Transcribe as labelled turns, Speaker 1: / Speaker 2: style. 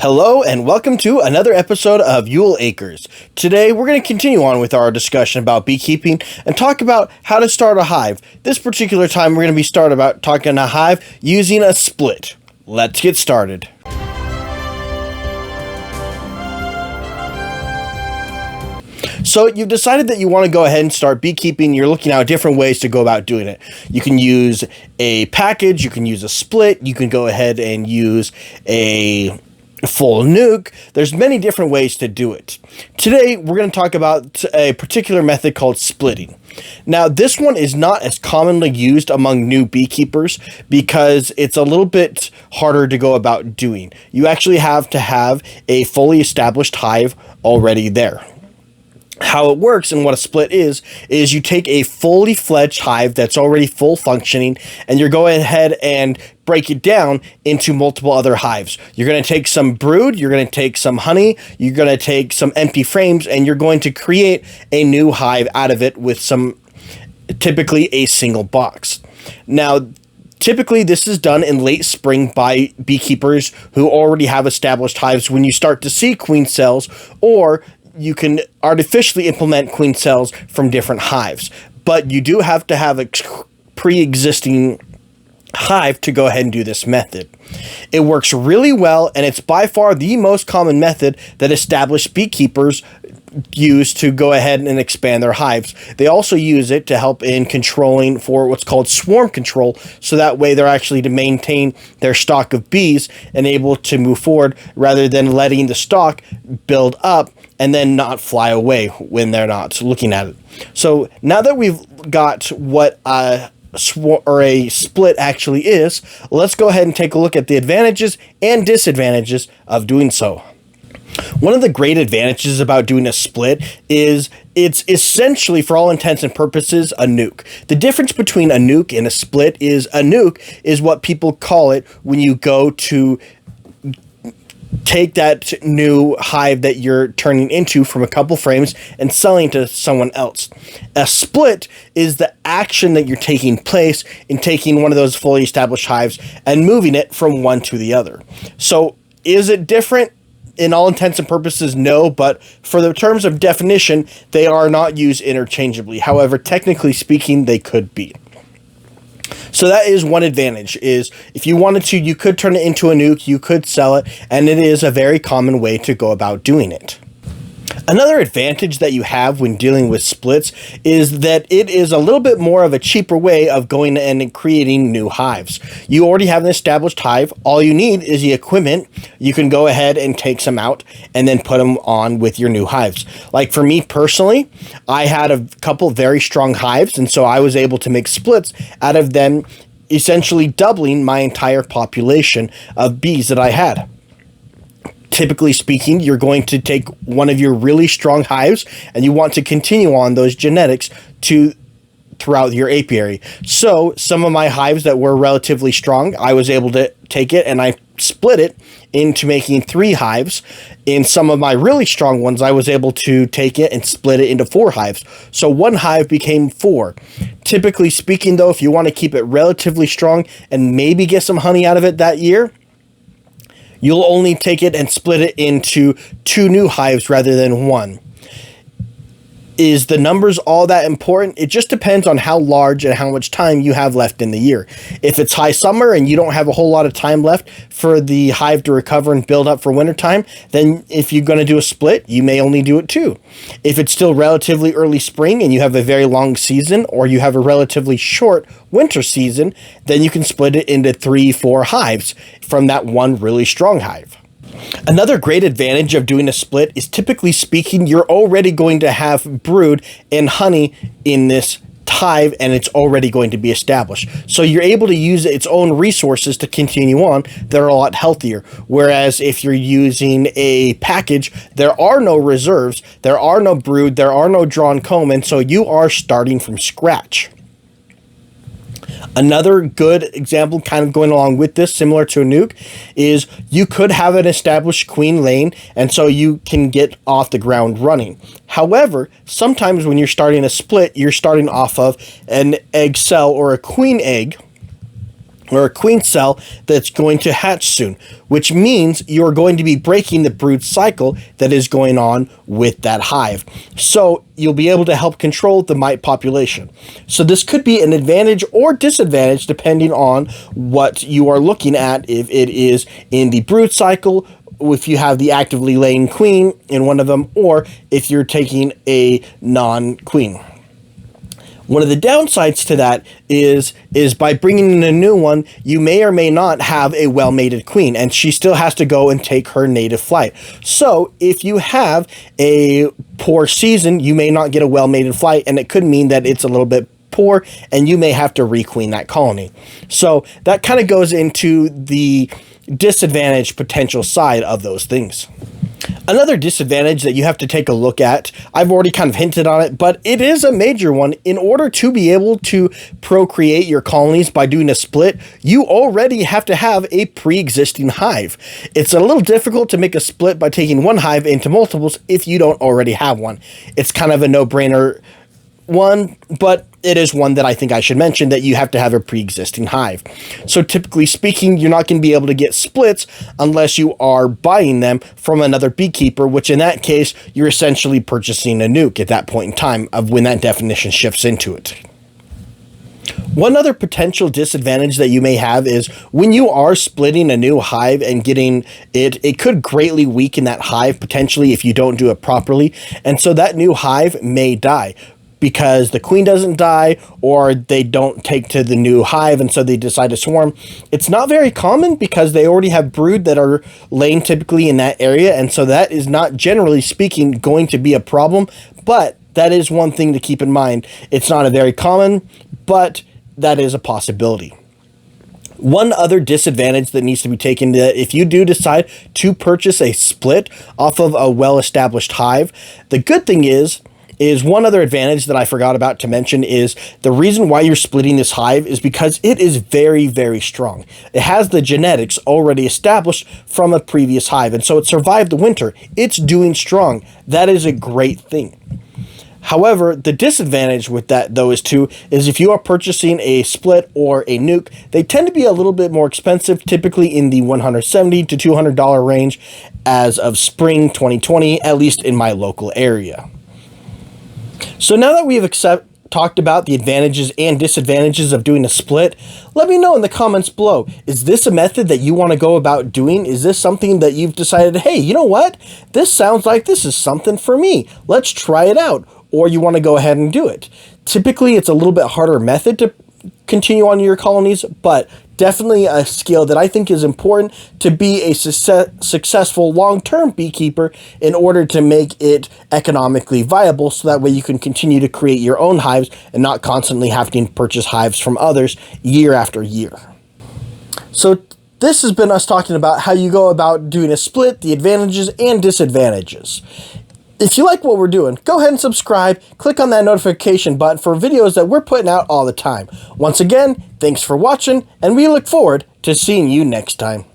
Speaker 1: Hello and welcome to another episode of Ewell Acres. Today we're going to continue on with our discussion about beekeeping and talk about how to start a hive. This particular time we're going to be talking a hive using a split. Let's get started. So you've decided that you want to go ahead and start beekeeping. You're looking at different ways to go about doing it. You can use a package, you can use a split, you can go ahead and use a full nuke. There's many different ways to do it. Today, we're going to talk about a particular method called splitting. Now, this one is not as commonly used among new beekeepers because it's a little bit harder to go about doing. You actually have to have a fully established hive already there. How it works and what a split is you take a fully fledged hive that's already full functioning and you're going ahead and break it down into multiple other hives. You're going to take some brood, you're going to take some honey, you're going to take some empty frames, and you're going to create a new hive out of it with typically a single box. Now, typically, this is done in late spring by beekeepers who already have established hives when you start to see queen cells, or you can artificially implement queen cells from different hives. But you do have to have a pre-existing hive to go ahead and do this method. It works really well, and it's by far the most common method that established beekeepers use to go ahead and expand their hives. They also use it to help in controlling for what's called swarm control, so that way they're actually to maintain their stock of bees and able to move forward rather than letting the stock build up and then not fly away when they're not looking at it. So now that we've got what a split actually is, let's go ahead and take a look at the advantages and disadvantages of doing so. One of the great advantages about doing a split is it's essentially, for all intents and purposes, a nuke. The difference between a nuke and a split is a nuke is what people call it when you go to take that new hive that you're turning into from a couple frames and selling to someone else. A split is the action that you're taking place in taking one of those fully established hives and moving it from one to the other. So is it different? In all intents and purposes, no, but for the terms of definition, they are not used interchangeably. However, technically speaking, they could be. So that is one advantage, is if you wanted to, you could turn it into a nuke, you could sell it, and it is a very common way to go about doing it. Another advantage that you have when dealing with splits is that it is a little bit more of a cheaper way of going and creating new hives. You already have an established hive. All you need is the equipment. You can go ahead and take some out and then put them on with your new hives. Like for me personally, I had a couple very strong hives, and so I was able to make splits out of them, essentially doubling my entire population of bees that I had. Typically speaking, you're going to take one of your really strong hives and you want to continue on those genetics throughout your apiary. So some of my hives that were relatively strong, I was able to take it and I split it into making 3 hives. In some of my really strong ones, I was able to take it and split it into 4 hives. So 1 hive became 4. Typically speaking, though, if you want to keep it relatively strong and maybe get some honey out of it that year, you'll only take it and split it into 2 new hives rather than 1. Is the numbers all that important? It just depends on how large and how much time you have left in the year. If it's high summer and you don't have a whole lot of time left for the hive to recover and build up for wintertime, then if you're going to do a split, you may only do it 2. If it's still relatively early spring and you have a very long season, or you have a relatively short winter season, then you can split it into 3-4 hives from that one really strong hive. Another great advantage of doing a split is, typically speaking, you're already going to have brood and honey in this hive and it's already going to be established. So you're able to use its own resources to continue on that are a lot healthier. Whereas if you're using a package, there are no reserves, there are no brood, there are no drawn comb, and so you are starting from scratch. Another good example, kind of going along with this, similar to a nuke, is you could have an established queen laying, and so you can get off the ground running. However, sometimes when you're starting a split, you're starting off of an egg cell or a queen egg, or a queen cell that's going to hatch soon, which means you're going to be breaking the brood cycle that is going on with that hive. So you'll be able to help control the mite population. So this could be an advantage or disadvantage depending on what you are looking at, if it is in the brood cycle, if you have the actively laying queen in one of them, or if you're taking a non-queen. One of the downsides to that is by bringing in a new one, you may or may not have a well-mated queen, and she still has to go and take her native flight. So if you have a poor season, you may not get a well-mated flight, and it could mean that it's a little bit poor, and you may have to requeen that colony. So that kind of goes into the disadvantage potential side of those things. Another disadvantage that you have to take a look at, I've already kind of hinted on it, but it is a major one. In order to be able to procreate your colonies by doing a split, you already have to have a pre-existing hive. It's a little difficult to make a split by taking one hive into multiples if you don't already have one. It's kind of a no-brainer one, but it is one that I think I should mention, that you have to have a pre-existing hive. So typically speaking, you're not going to be able to get splits unless you are buying them from another beekeeper, which in that case, you're essentially purchasing a nuke at that point in time of when that definition shifts into it. One other potential disadvantage that you may have is when you are splitting a new hive and getting it could greatly weaken that hive potentially if you don't do it properly. And so that new hive may die, because the queen doesn't die, or they don't take to the new hive and so they decide to swarm. It's not very common because they already have brood that are laying typically in that area, and so that is not, generally speaking, going to be a problem, but that is one thing to keep in mind. It's not a very common, but that is a possibility. One other disadvantage that needs to be taken, that if you do decide to purchase a split off of a well-established hive, the good thing is one other advantage that I forgot about to mention is the reason why you're splitting this hive is because it is very, very strong. It has the genetics already established from a previous hive, and so it survived the winter. It's doing strong. That is a great thing. However, the disadvantage with that, though, is if you are purchasing a split or a nuke, they tend to be a little bit more expensive, typically in the $170 to $200 range as of spring 2020, at least in my local area. So now that we've talked about the advantages and disadvantages of doing a split, let me know in the comments below. Is this a method that you want to go about doing? Is this something that you've decided, hey, you know what? This sounds like this is something for me. Let's try it out. Or you want to go ahead and do it. Typically, it's a little bit harder method to continue on your colonies, but definitely a skill that I think is important to be a successful long-term beekeeper in order to make it economically viable, so that way you can continue to create your own hives and not constantly having to purchase hives from others year after year. So this has been us talking about how you go about doing a split, the advantages and disadvantages. If you like what we're doing, go ahead and subscribe, click on that notification button for videos that we're putting out all the time. Once again, thanks for watching, and we look forward to seeing you next time.